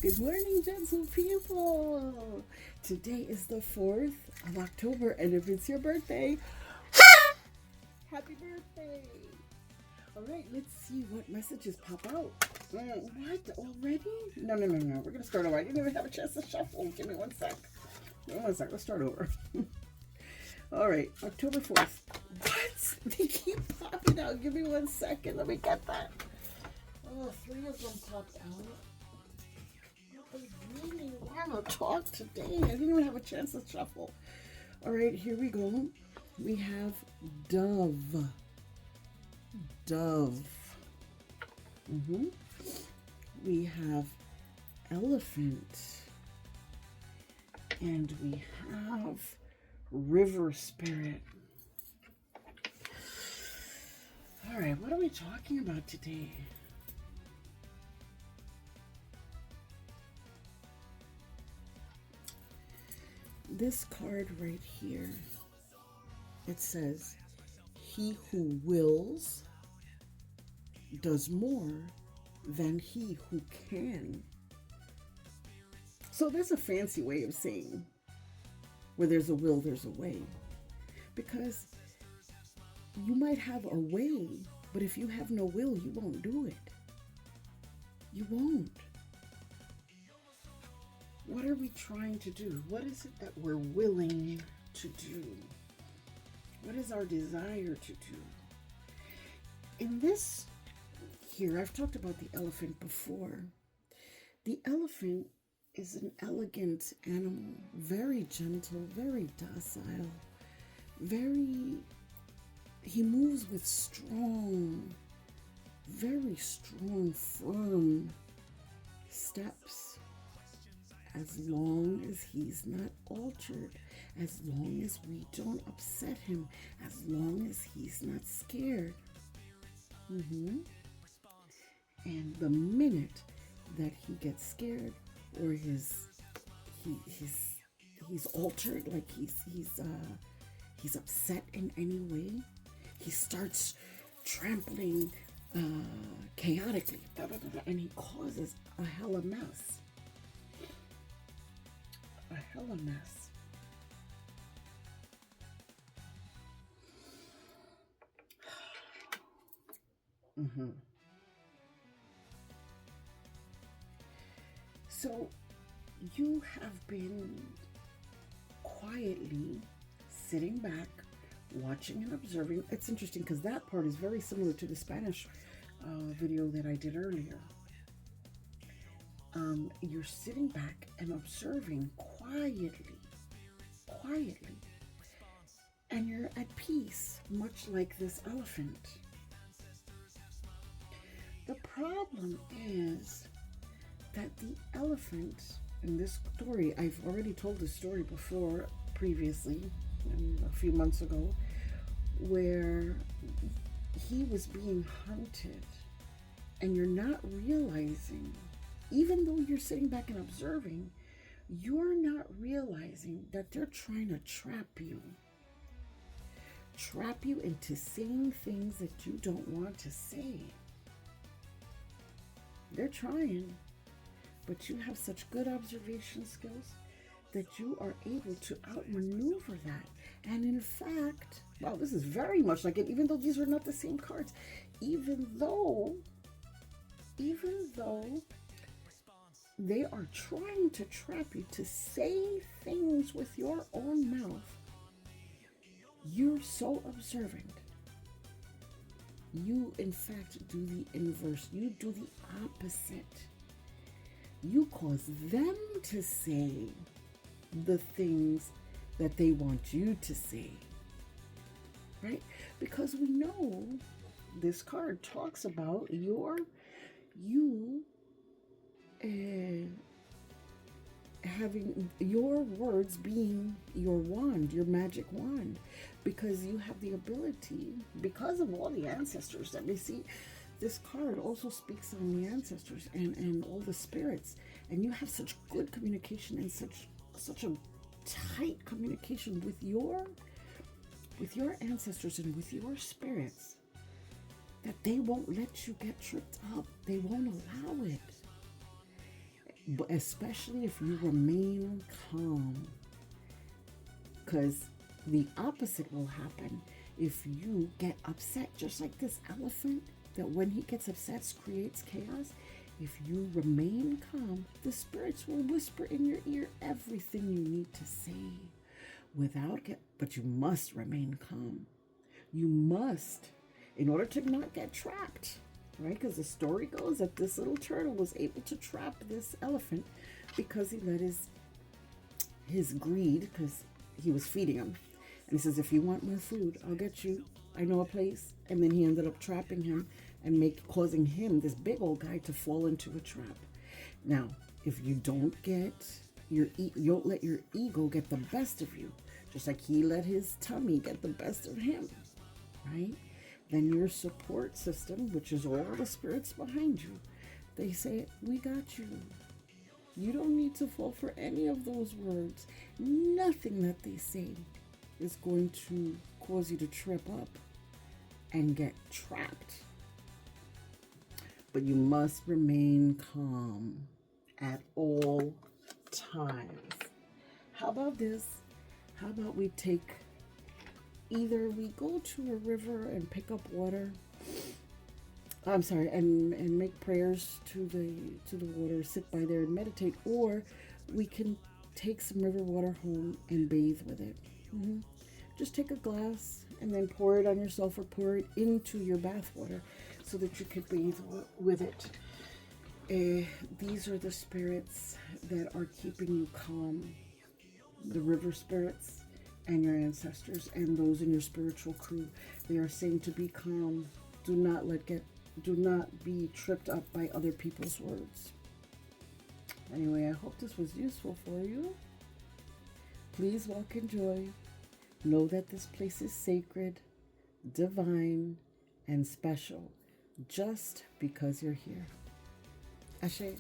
Good morning, gentle people. Today is the 4th of October, and if it's your birthday, happy birthday. All right, let's see what messages pop out. What? Already? No. We're going to start over. I didn't even have a chance to shuffle. Give me one sec. Let's start over. All right, October 4th. What? They keep popping out. Give me one second. Let me get that. Oh, 3 of them popped out. I really want to talk today. I didn't even have a chance to shuffle. All right, here we go. We have dove. Dove. We have elephant. And we have river spirit. All right, what are we talking about today? This card right here, it says, he who wills does more than he who can. So there's a fancy way of saying, where there's a will, there's a way. Because you might have a way, but if you have no will, you won't do it. You won't. What are we trying to do? What is it that we're willing to do? What is our desire to do? In this here, I've talked about the elephant before. The elephant is an elegant animal, very gentle, very docile, he moves with very strong, firm steps. As long as he's not altered, as long as we don't upset him, as long as he's not scared. And the minute that he gets scared, or he's altered, like he's upset in any way, he starts trampling chaotically, and he causes a hell of a mess. So you have been quietly sitting back, watching and observing. It's interesting because that part is very similar to the Spanish video that I did earlier. You're sitting back and observing quietly, and you're at peace, much like this elephant. The problem is that the elephant in this story, I've already told this story before, previously, a few months ago, where he was being hunted, and you're not realizing, even though you're sitting back and observing, you're not realizing that they're trying to trap you into saying things that you don't want to say. They're trying, but you have such good observation skills that you are able to outmaneuver that. And in fact, wow, this is very much like it, even though these are not the same cards, even though they are trying to trap you to say things with your own mouth, you're so observant. You, in fact, do the inverse. You do the opposite. You cause them to say the things that they want you to say, right? Because we know this card talks about you having your words being your wand, your magic wand, because you have the ability, because of all the ancestors that we see. This card also speaks on the ancestors and all the spirits, and you have such good communication and such a tight communication with your ancestors and with your spirits that they won't let you get tripped up. They won't allow it. but especially if you remain calm, because the opposite will happen if you get upset, just like this elephant that when he gets upset creates chaos. If you remain calm, the spirits will whisper in your ear everything you need to say but you must remain calm. You must, in order to not get trapped, right? Because the story goes that this little turtle was able to trap this elephant because he let his greed, because he was feeding him. And he says, if you want more food, I'll get you. I know a place. And then he ended up trapping him and causing him, this big old guy, to fall into a trap. Now, if you don't let your ego get the best of you, just like he let his tummy get the best of him, right? Then your support system, which is all the spirits behind you, they say, we got you. You don't need to fall for any of those words. Nothing that they say is going to cause you to trip up and get trapped. But you must remain calm at all times. How about this? How about we either we go to a river and pick up water. I'm sorry, and make prayers to the water, sit by there and meditate, or we can take some river water home and bathe with it. Just take a glass and then pour it on yourself or pour it into your bath water so that you could bathe with it. These are the spirits that are keeping you calm. The river spirits and your ancestors and those in your spiritual crew. They are saying to be calm. Do not be tripped up by other people's words. Anyway, I hope this was useful for you. Please walk in joy. Know that this place is sacred, divine, and special just because you're here. Ashe.